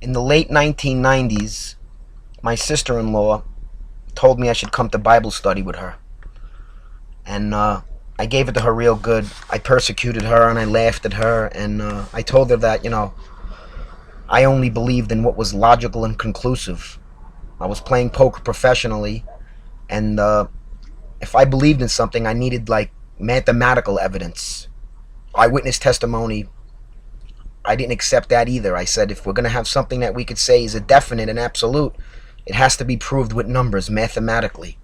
In the late 1990s, my sister-in-law told me I should come to Bible study with her. And I gave it to her real good. I persecuted her and I laughed at her, and I told her that, I only believed in what was logical and conclusive. I was playing poker professionally, and if I believed in something, I needed, like, mathematical evidence. Eyewitness testimony, I didn't accept that either. I said, if we're going to have something that we could say is a definite and absolute, it has to be proved with numbers, mathematically.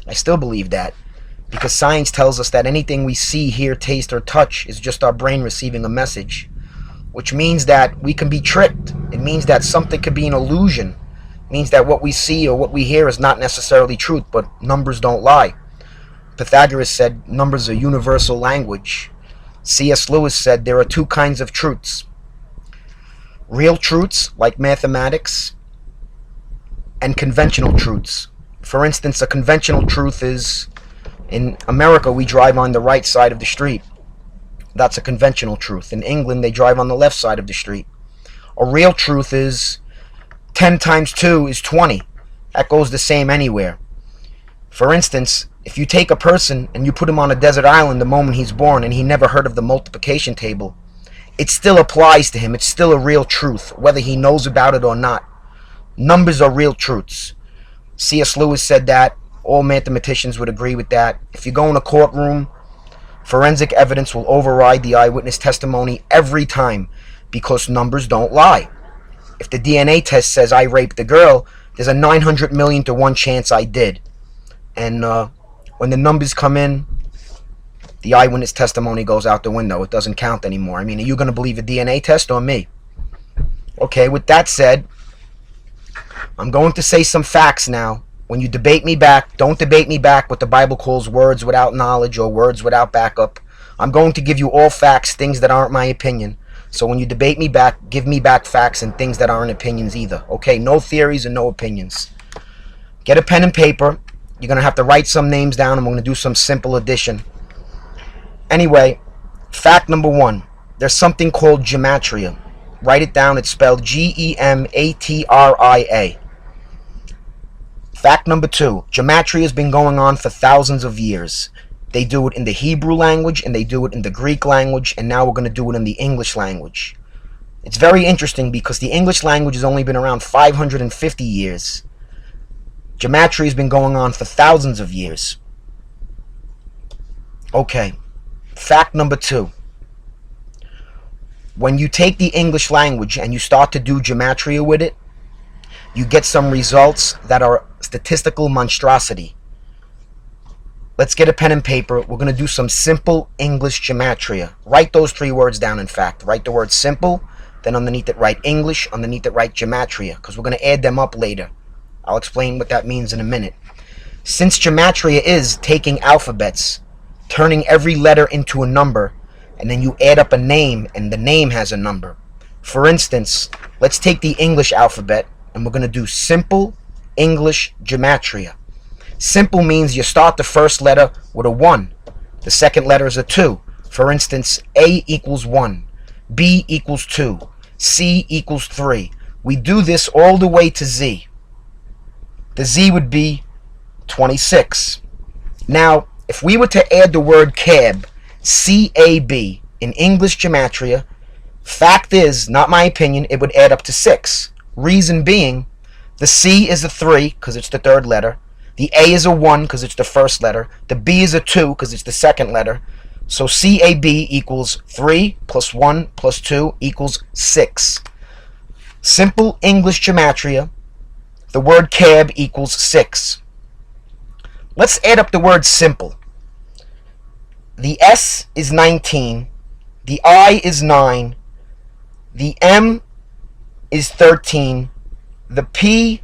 I still believe that, because science tells us that anything we see, hear, taste, or touch is just our brain receiving a message, which means that we can be tricked. It means that something could be an illusion. It means that what we see or what we hear is not necessarily truth, but numbers don't lie. Pythagoras said numbers are universal language. C.S. Lewis said there are two kinds of truths. Real truths, like mathematics, and conventional truths. For instance, a conventional truth is, in America, we drive on the right side of the street. That's a conventional truth. In England, they drive on the left side of the street. A real truth is 10 times 2 is 20. That goes the same anywhere. For instance, if you take a person and you put him on a desert island the moment he's born and he never heard of the multiplication table, it still applies to him. It's still a real truth, whether he knows about it or not. Numbers are real truths. C.S. Lewis said that. All mathematicians would agree with that. If you go in a courtroom, forensic evidence will override the eyewitness testimony every time, because numbers don't lie. If the DNA test says I raped the girl, there's a 900 million to 1 chance I did. And when the numbers come in, the eyewitness testimony goes out the window. It doesn't count anymore. I mean, are you going to believe a DNA test or me? Okay, with that said, I'm going to say some facts now. When you debate me back, don't debate me back what the Bible calls words without knowledge or words without backup. I'm going to give you all facts, things that aren't my opinion. So when you debate me back, give me back facts and things that aren't opinions either. Okay, no theories and no opinions. Get a pen and paper. You're going to have to write some names down, and we're going to do some simple addition. Anyway, fact number 1. There's something called gematria. Write it down. It's spelled Gematria. Fact number 2. Gematria has been going on for thousands of years. They do it in the Hebrew language, and they do it in the Greek language, and now we're going to do it in the English language. It's very interesting because the English language has only been around 550 years. Gematria has been going on for thousands of years. Okay, fact number 2. When you take the English language and you start to do gematria with it, you get some results that are statistical monstrosity. Let's get a pen and paper. We're going to do some simple English gematria. Write those 3 words down, in fact. Write the word simple, then underneath it write English, underneath it write gematria, because we're going to add them up later. I'll explain what that means in a minute. Since gematria is taking alphabets, turning every letter into a number, and then you add up a name, and the name has a number. For instance, let's take the English alphabet, and we're going to do simple English gematria. Simple means you start the first letter with a 1. The second letter is a 2. For instance, A equals 1, B equals 2, C equals 3. We do this all the way to Z. The Z would be 26. Now, if we were to add the word cab, C-A-B, in English gematria, fact is, not my opinion, it would add up to 6. Reason being, the C is a 3 because it's the third letter. The A is a 1 because it's the first letter. The B is a 2 because it's the second letter. So C-A-B equals 3 plus 1 plus 2 equals 6. Simple English gematria. The word cab equals 6. Let's add up the word simple. The S is 19. The I is 9. The M is 13. The P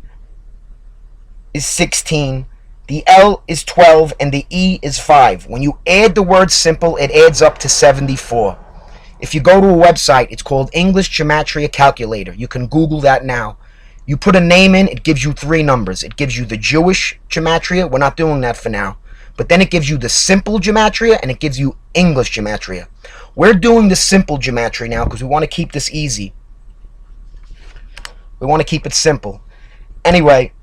is 16. The L is 12. And the E is 5. When you add the word simple, it adds up to 74. If you go to a website, it's called English Gematria Calculator. You can Google that now. You put a name in, it gives you 3 numbers. It gives you the Jewish gematria. We're not doing that for now. But then it gives you the simple gematria, and it gives you English gematria. We're doing the simple gematria now because we want to keep this easy. We want to keep it simple. Anyway,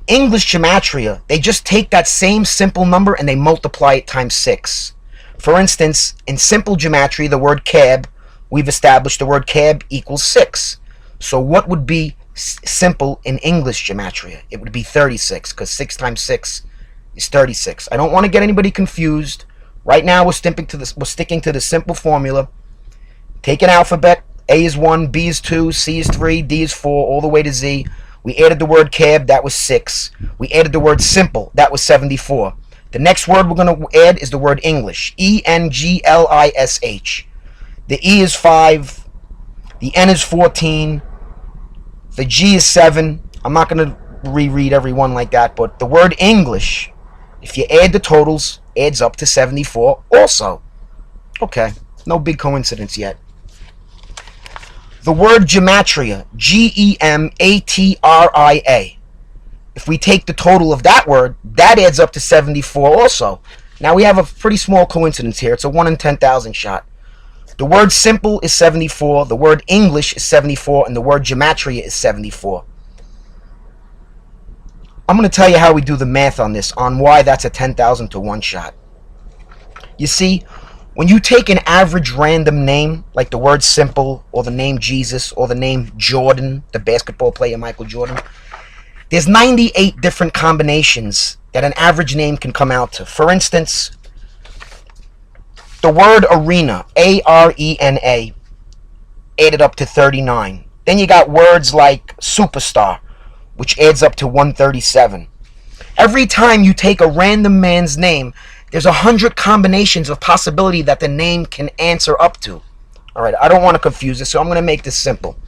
English gematria, they just take that same simple number and they multiply it times 6. For instance, in simple gematria, the word cab, we've established the word cab equals 6. So what would be simple in English gematria? It would be 36, because 6 times 6 is 36. I don't want to get anybody confused. Right now we're sticking to the simple formula. Take an alphabet. A is 1, B is 2, C is 3, D is 4, all the way to Z. We added the word cab, that was 6. We added the word simple, that was 74. The next word we're going to add is the word English. E-N-G-L-I-S-H. The E is 5. The N is 14. The G is 7. I'm not going to reread every one like that, but the word English, if you add the totals, adds up to 74 also. Okay, no big coincidence yet. The word gematria, G-E-M-A-T-R-I-A. If we take the total of that word, that adds up to 74 also. Now we have a pretty small coincidence here. It's a 1 in 10,000 shot. The word simple is 74, the word English is 74, and the word gematria is 74. I'm going to tell you how we do the math on this, on why that's a 10,000 to 1 shot. You see, when you take an average random name, like the word simple, or the name Jesus, or the name Jordan, the basketball player Michael Jordan, there's 98 different combinations that an average name can come out to. For instance, the word arena, A-R-E-N-A, added up to 39. Then you got words like superstar, which adds up to 137. Every time you take a random man's name, there's 100 combinations of possibility that the name can answer up to. All right, I don't want to confuse this, so I'm going to make this simple.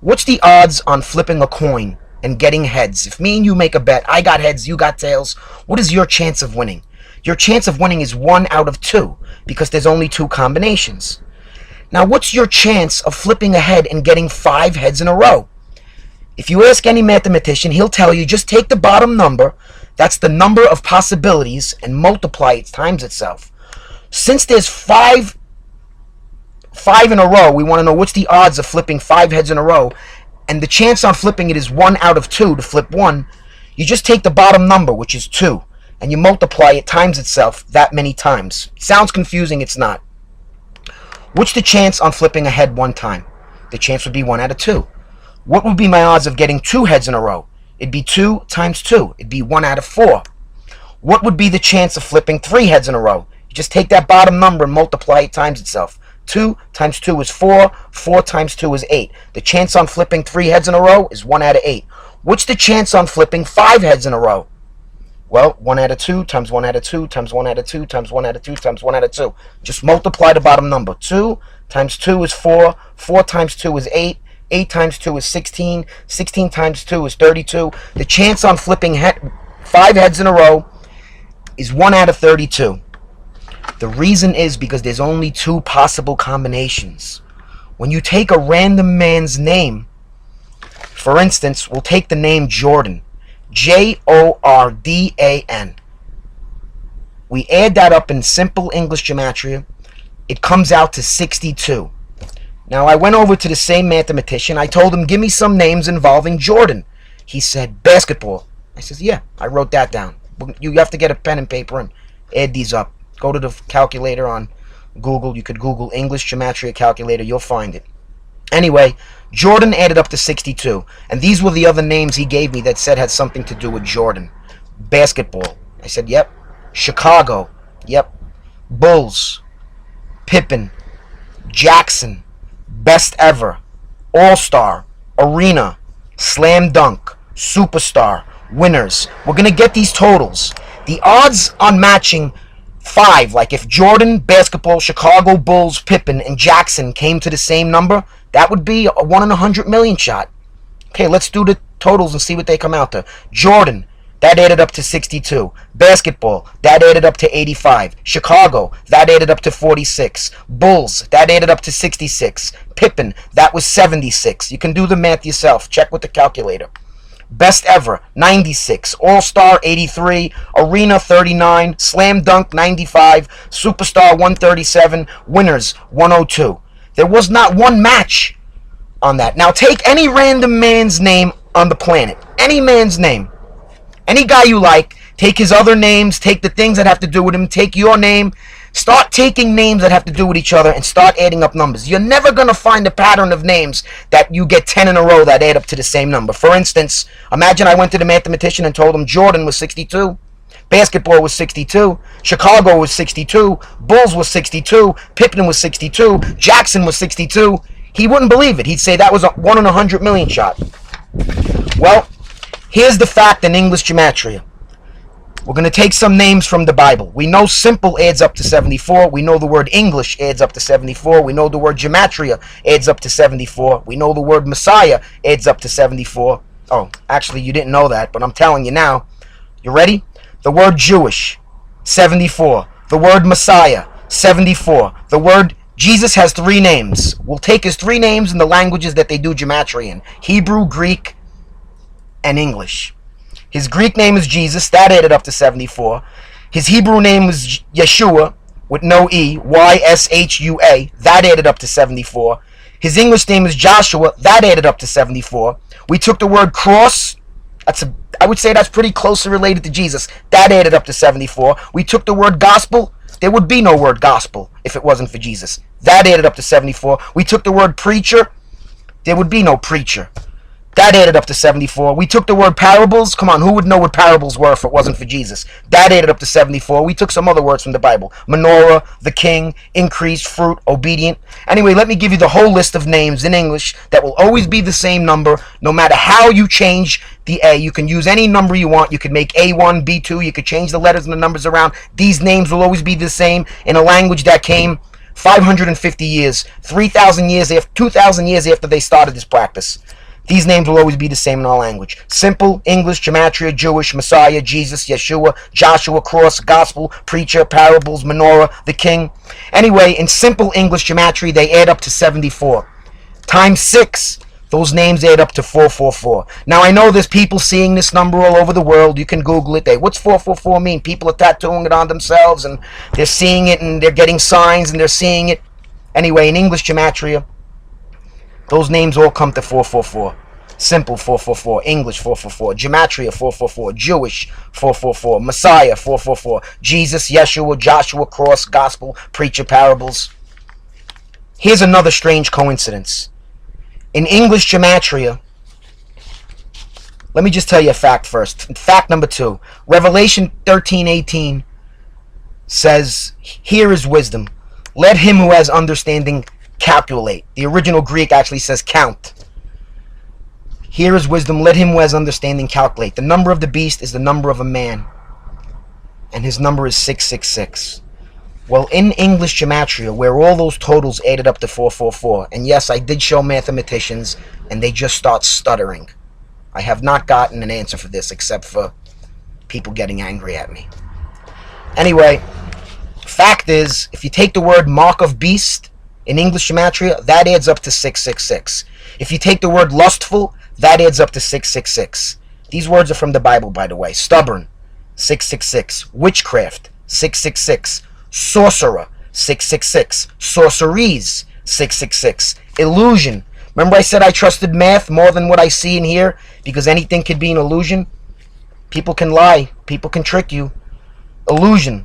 What's the odds on flipping a coin and getting heads? If me and you make a bet, I got heads, you got tails, what is your chance of winning? Your chance of winning is 1 out of 2, because there's only 2 combinations. Now, what's your chance of flipping a head and getting 5 heads in a row? If you ask any mathematician, he'll tell you just take the bottom number, that's the number of possibilities, and multiply it times itself. Since there's 5 in a row, we want to know what's the odds of flipping 5 heads in a row, and the chance on flipping it is 1 out of 2 to flip 1. You just take the bottom number, which is 2, and you multiply it times itself that many times. It sounds confusing, it's not. What's the chance on flipping a head 1 time? The chance would be 1 out of 2. What would be my odds of getting 2 heads in a row? It'd be 2 times 2. It'd be 1 out of 4. What would be the chance of flipping 3 heads in a row? You just take that bottom number and multiply it times itself. 2 times 2 is 4. 4 times 2 is 8. The chance on flipping 3 heads in a row is 1 out of 8. What's the chance on flipping 5 heads in a row? Well, 1 out of 2 times 1 out of 2 times 1 out of 2 times 1 out of 2 times 1 out of 2. Just multiply the bottom number. 2 times 2 is 4. 4 times 2 is 8. 8 times 2 is 16. 16 times 2 is 32. The chance on flipping 5 heads in a row is 1 out of 32. The reason is because there's only 2 possible combinations. When you take a random man's name, for instance, we'll take the name Jordan. J-O-R-D-A-N. We add that up in simple English gematria. It comes out to 62. Now, I went over to the same mathematician. I told him, give me some names involving Jordan. He said, basketball. I said, yeah, I wrote that down. You have to get a pen and paper and add these up. Go to the calculator on Google. You could Google English gematria calculator. You'll find it. Anyway, Jordan added up to 62. And these were the other names he gave me that said had something to do with Jordan. Basketball. I said, yep. Chicago. Yep. Bulls. Pippen. Jackson. Best ever, all-star, arena, slam dunk, superstar, winners. We're going to get these totals. The odds on matching 5, like if Jordan, basketball, Chicago Bulls, Pippen, and Jackson came to the same number, that would be a 1 in 100 million shot. Okay, let's do the totals and see what they come out to. Jordan, that added up to 62. Basketball, that added up to 85. Chicago, that added up to 46. Bulls, that added up to 66. Pippen, that was 76. You can do the math yourself. Check with the calculator. Best ever, 96. All-Star, 83. Arena, 39. Slam Dunk, 95. Superstar, 137. Winners, 102. There was not one match on that. Now take any random man's name on the planet. Any man's name. Any guy you like. Take his other names. Take the things that have to do with him. Take your name. Start taking names that have to do with each other and start adding up numbers. You're never going to find a pattern of names that you get 10 in a row that add up to the same number. For instance, imagine I went to the mathematician and told him Jordan was 62. Basketball was 62. Chicago was 62. Bulls was 62. Pippen was 62. Jackson was 62. He wouldn't believe it. He'd say that was a 1 in 100 million shot. Well, here's the fact in English gematria. We're going to take some names from the Bible. We know simple adds up to 74. We know the word English adds up to 74. We know the word gematria adds up to 74. We know the word Messiah adds up to 74. Oh, actually, you didn't know that, but I'm telling you now. You ready? The word Jewish, 74. The word Messiah, 74. The word Jesus has 3 names. We'll take his 3 names in the languages that they do gematria in. Hebrew, Greek, and English. His Greek name is Jesus. That added up to 74. His Hebrew name was Yeshua with no E. Y-S-H-U-A. That added up to 74. His English name is Joshua. That added up to 74. We took the word cross. I would say that's pretty closely related to Jesus. That added up to 74. We took the word gospel. There would be no word gospel if it wasn't for Jesus. That added up to 74. We took the word preacher. There would be no preacher. That added up to 74. We took the word parables. Come on, who would know what parables were if it wasn't for Jesus? That added up to 74. We took some other words from the Bible. Menorah, the king, increase, fruit, obedient. Anyway, let me give you the whole list of names in English that will always be the same number no matter how you change the A. You can use any number you want. You could make A1, B2. You could change the letters and the numbers around. These names will always be the same in a language that came 550 years, 3,000 years after, 2,000 years after they started this practice. These names will always be the same in our language. Simple, English, gematria, Jewish, Messiah, Jesus, Yeshua, Joshua, cross, gospel, preacher, parables, menorah, the king. Anyway, in simple English gematria, they add up to 74. Times 6, those names add up to 444. Now, I know there's people seeing this number all over the world. You can Google it. What's 444 mean? People are tattooing it on themselves, and they're seeing it, and they're getting signs, and they're seeing it. Anyway, in English gematria, those names all come to 444. Simple 444, English 444, gematria 444, Jewish 444, Messiah 444, Jesus, Yeshua, Joshua, cross, gospel, preacher, parables. Here's another strange coincidence. In English gematria, let me just tell you a fact first. Fact number 2, Revelation 13:18 says, "Here is wisdom. Let him who has understanding calculate." The original Greek actually says count. Here is wisdom. Let him who has understanding calculate. The number of the beast is the number of a man, and his number is 666. Well, in English gematria, where all those totals added up to 444, and yes, I did show mathematicians, and they just start stuttering. I have not gotten an answer for this, except for people getting angry at me. Anyway, fact is, if you take the word mark of beast in English gematria, that adds up to 666. If you take the word lustful, that adds up to 666. These words are from the Bible, by the way. Stubborn, 666. Witchcraft, 666. Sorcerer, 666. Sorceries, 666. Illusion. Remember I said I trusted math more than what I see and hear because anything could be an illusion? People can lie. People can trick you. Illusion,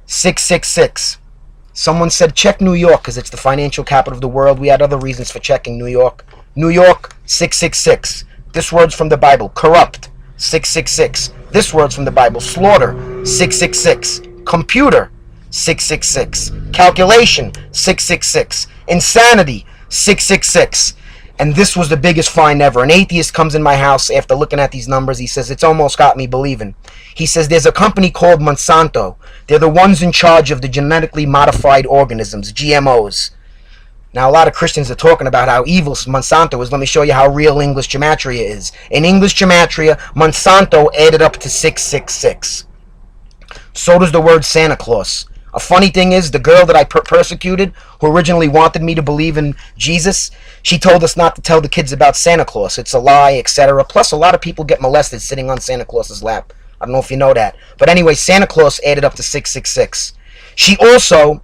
666. Someone said check New York because it's the financial capital of the world. We had other reasons for checking New York. New York, 666. This word's from the Bible. Corrupt, 666. This word's from the Bible. Slaughter, 666. Computer, 666. Calculation, 666. Insanity, 666. And this was the biggest find ever. An atheist comes in my house after looking at these numbers. He says, it's almost got me believing. He says, there's a company called Monsanto. They're the ones in charge of the genetically modified organisms, GMOs. Now, a lot of Christians are talking about how evil Monsanto is. Let me show you how real English gematria is. In English gematria, Monsanto added up to 666. So does the word Santa Claus. A funny thing is, the girl that I persecuted, who originally wanted me to believe in Jesus, she told us not to tell the kids about Santa Claus. It's a lie, etc. Plus, a lot of people get molested sitting on Santa Claus's lap. I don't know if you know that. But anyway, Santa Claus added up to 666. She also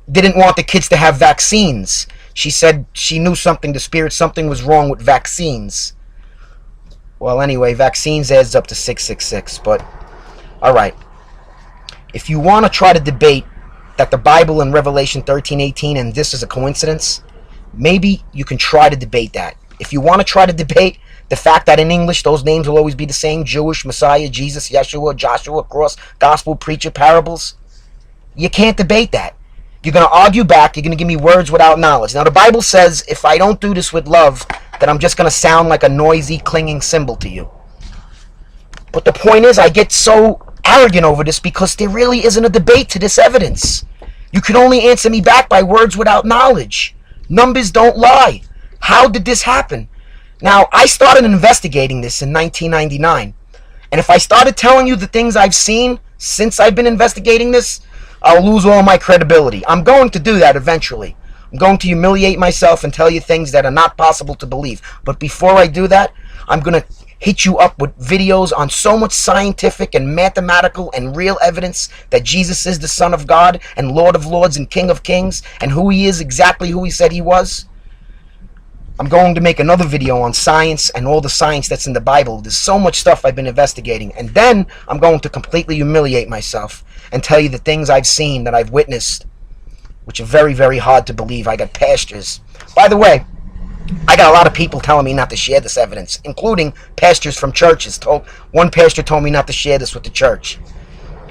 didn't want the kids to have vaccines. She said she knew something, the spirit, something was wrong with vaccines. Well, anyway, vaccines adds up to 666, but alright. If you want to try to debate that the Bible in Revelation 13:18 and this is a coincidence, maybe you can try to debate that. If you want to try to debate the fact that in English those names will always be the same, Jewish, Messiah, Jesus, Yeshua, Joshua, cross, gospel, preacher, parables, you can't debate that. You're going to argue back. You're going to give me words without knowledge. Now, the Bible says if I don't do this with love, that I'm just going to sound like a noisy, clinging cymbal to you. But the point is, I get so arrogant over this because there really isn't a debate to this evidence. You can only answer me back by words without knowledge. Numbers don't lie. How did this happen? Now, I started investigating this in 1999. And if I started telling you the things I've seen since I've been investigating this, I'll lose all my credibility. I'm going to do that eventually. I'm going to humiliate myself and tell you things that are not possible to believe. But before I do that, I'm going to hit you up with videos on so much scientific and mathematical and real evidence that Jesus is the Son of God and Lord of Lords and King of Kings and who he is, exactly who he said he was. I'm going to make another video on science and all the science that's in the Bible. There's so much stuff I've been investigating. And then I'm going to completely humiliate myself and tell you the things I've seen, that I've witnessed, which are very, very hard to believe. I got pastors. By the way, I got a lot of people telling me not to share this evidence, including pastors from churches. One pastor told me not to share this with the church.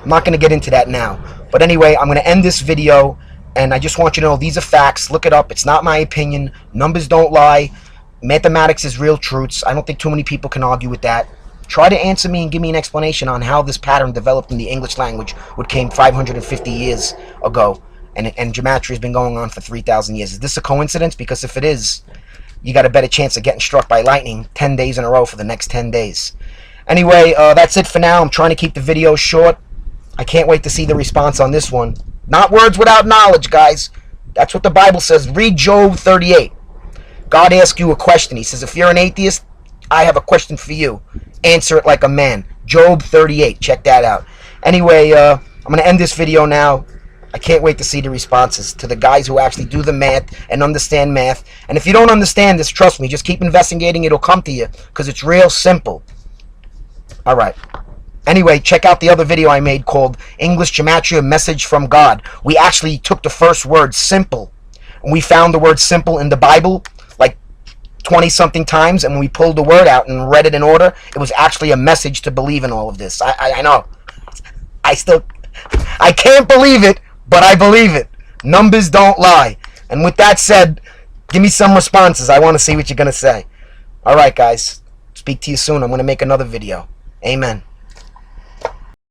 I'm not going to get into that now. But anyway, I'm going to end this video. And I just want you to know these are facts. Look it up. It's not my opinion. Numbers don't lie. Mathematics is real truths. I don't think too many people can argue with that. Try to answer me and give me an explanation on how this pattern developed in the English language, which came 550 years ago. And gematria has been going on for 3,000 years. Is this a coincidence? Because if it is, you got a better chance of getting struck by lightning 10 days in a row for the next 10 days. Anyway, that's it for now. I'm trying to keep the video short. I can't wait to see the response on this one. Not words without knowledge, guys. That's what the Bible says. Read Job 38. God asks you a question. He says, if you're an atheist, I have a question for you. Answer it like a man. Job 38. Check that out. Anyway, I'm going to end this video now. I can't wait to see the responses to the guys who actually do the math and understand math. And if you don't understand this, trust me, just keep investigating. It'll come to you because it's real simple. All right. Anyway, check out the other video I made called English Gematria Message from God. We actually took the first word, simple, and we found the word simple in the Bible like 20-something times, and when we pulled the word out and read it in order, it was actually a message to believe in all of this. I know. I can't believe it, but I believe it. Numbers don't lie. And with that said, give me some responses. I want to see what you're going to say. All right, guys. Speak to you soon. I'm going to make another video. Amen.